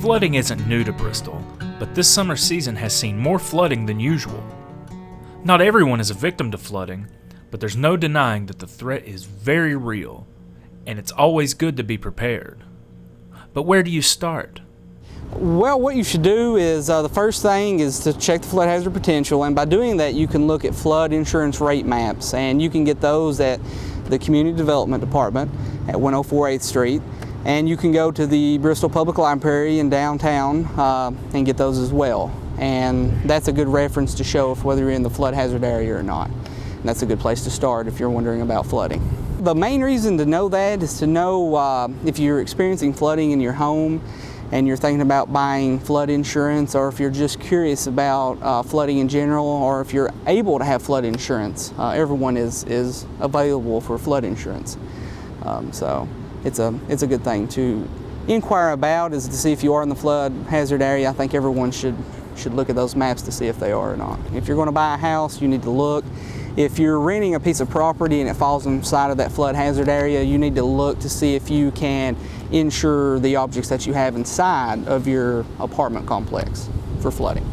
Flooding isn't new to Bristol, but this summer season has seen more flooding than usual. Not everyone is a victim to flooding, but there's no denying that the threat is very real, and it's always good to be prepared. But where do you start? Well, what you should do is the first thing is to check the flood hazard potential, and by doing that you can look at flood insurance rate maps, and you can get those at the Community Development Department at 104 8th Street. And you can go to the Bristol Public Library in downtown and get those as well. And that's a good reference to show if whether you're in the flood hazard area or not. And that's a good place to start if you're wondering about flooding. The main reason to know that is to know if you're experiencing flooding in your home and you're thinking about buying flood insurance, or if you're just curious about flooding in general, or if you're able to have flood insurance. Everyone is available for flood insurance. So it's a good thing to inquire about, is to see if you are in the flood hazard area. I think everyone should look at those maps to see if they are or not. If you're going to buy a house, you need to look. If you're renting a piece of property and it falls inside of that flood hazard area, you need to look to see if you can insure the objects that you have inside of your apartment complex for flooding.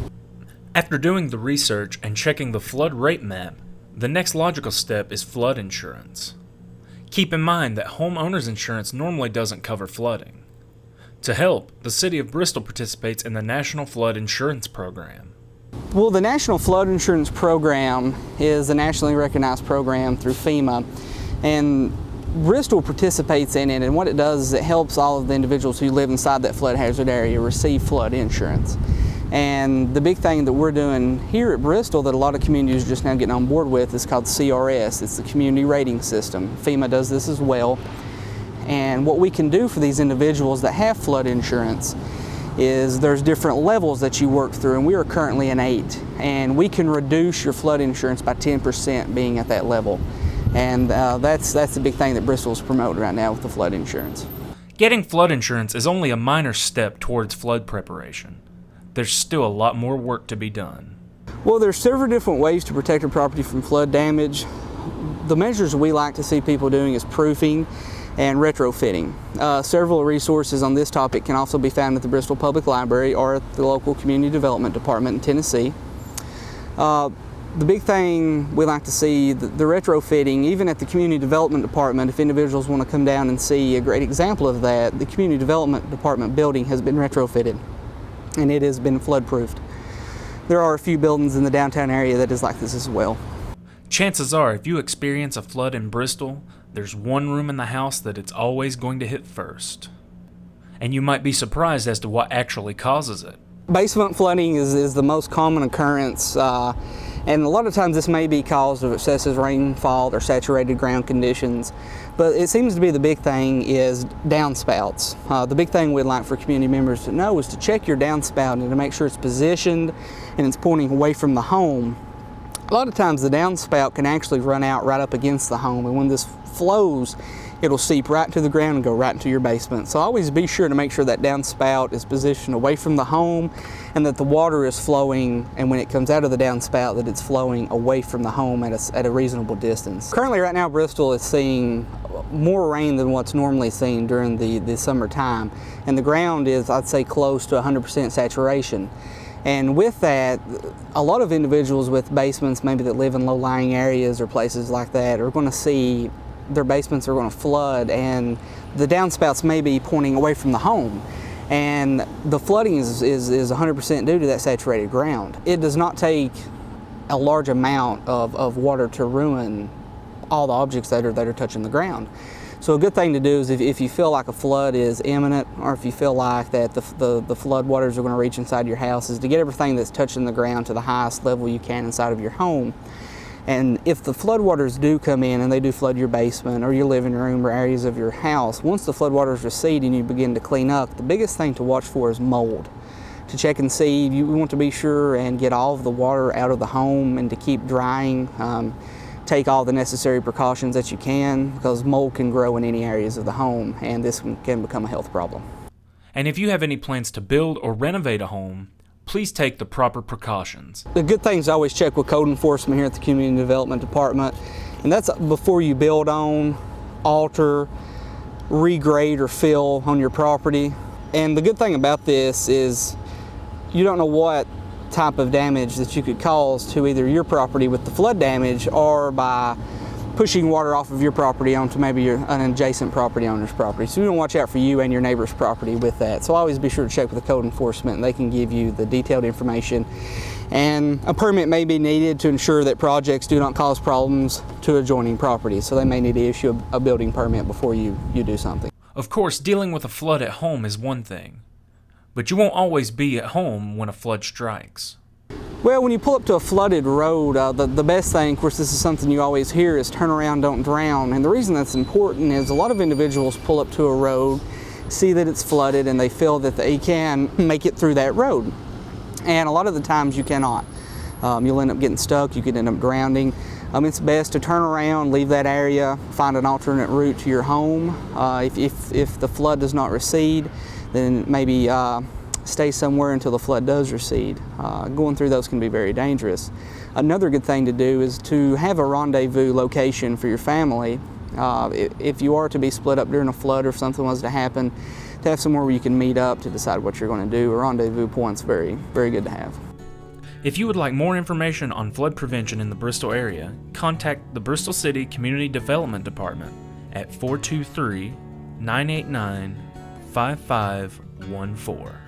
After doing the research and checking the flood rate map, the next logical step is flood insurance. Keep in mind that homeowners insurance normally doesn't cover flooding. To help, the City of Bristol participates in the National Flood Insurance Program. Well, the National Flood Insurance Program is a nationally recognized program through FEMA, and Bristol participates in it, and what it does is it helps all of the individuals who live inside that flood hazard area receive flood insurance. And the big thing that we're doing here at Bristol that a lot of communities are just now getting on board with is called CRS. It's the Community Rating System. FEMA does this as well. And what we can do for these individuals that have flood insurance is there's different levels that you work through, and we are currently an 8. And we can reduce your flood insurance by 10% being at that level. And that's the big thing that Bristol is promoting right now with the flood insurance. Getting flood insurance is only a minor step towards flood preparation. There's still a lot more work to be done. Well, there's several different ways to protect your property from flood damage. The measures we like to see people doing is proofing and retrofitting. Several resources on this topic can also be found at the Bristol Public Library or at the local Community Development Department in Tennessee. The big thing we like to see, the retrofitting, even at the Community Development Department, if individuals want to come down and see a great example of that, the Community Development Department building has been retrofitted, and it has been flood-proofed. There are a few buildings in the downtown area that is like this as well. Chances are, if you experience a flood in Bristol, there's one room in the house that it's always going to hit first. And you might be surprised as to what actually causes it. Basement flooding is the most common occurrence, and a lot of times this may be caused of excessive rainfall or saturated ground conditions, but it seems to be the big thing is downspouts. The big thing we'd like for community members to know is to check your downspout and to make sure it's positioned and it's pointing away from the home. A lot of times the downspout can actually run out right up against the home, and when this flows, it'll seep right to the ground and go right into your basement. So always be sure to make sure that downspout is positioned away from the home and that the water is flowing, and when it comes out of the downspout, that it's flowing away from the home at a reasonable distance. Currently right now Bristol is seeing more rain than what's normally seen during the summertime, and the ground is, I'd say, close to 100% saturation. And with that, a lot of individuals with basements maybe that live in low-lying areas or places like that are going to see their basements are going to flood, and the downspouts may be pointing away from the home. And the flooding is 100% due to that saturated ground. It does not take a large amount of water to ruin all the objects that are touching the ground. So a good thing to do is if you feel like a flood is imminent, or if you feel like that the flood waters are going to reach inside your house, is to get everything that's touching the ground to the highest level you can inside of your home. And if the floodwaters do come in and they do flood your basement or your living room or areas of your house, once the floodwaters recede and you begin to clean up, the biggest thing to watch for is mold. to check and see. You want to be sure and get all of the water out of the home and to keep drying. Take all the necessary precautions that you can, because mold can grow in any areas of the home, and this can become a health problem. And if you have any plans to build or renovate a home, please take the proper precautions. The good thing is to always check with code enforcement here at the Community Development Department, and that's before you build on, alter, regrade, or fill on your property. And the good thing about this is you don't know what type of damage that you could cause to either your property with the flood damage, or by pushing water off of your property onto maybe an adjacent property owner's property. So you want to watch out for you and your neighbor's property with that. So always be sure to check with the code enforcement, and they can give you the detailed information. And a permit may be needed to ensure that projects do not cause problems to adjoining properties. So they may need to issue a building permit before you do something. Of course, dealing with a flood at home is one thing, but you won't always be at home when a flood strikes. Well, when you pull up to a flooded road, the best thing, of course this is something you always hear, is turn around, don't drown. And the reason that's important is a lot of individuals pull up to a road, see that it's flooded, and they feel that they can make it through that road. And a lot of the times you cannot. You'll end up getting stuck, you could end up drowning. It's best to turn around, leave that area, find an alternate route to your home. If the flood does not recede, then maybe stay somewhere until the flood does recede. Going through those can be very dangerous. Another good thing to do is to have a rendezvous location for your family. If you are to be split up during a flood, or if something was to happen, to have somewhere where you can meet up to decide what you're going to do. A rendezvous point's very, very good to have. If you would like more information on flood prevention in the Bristol area, contact the Bristol City Community Development Department at 423-989-5514.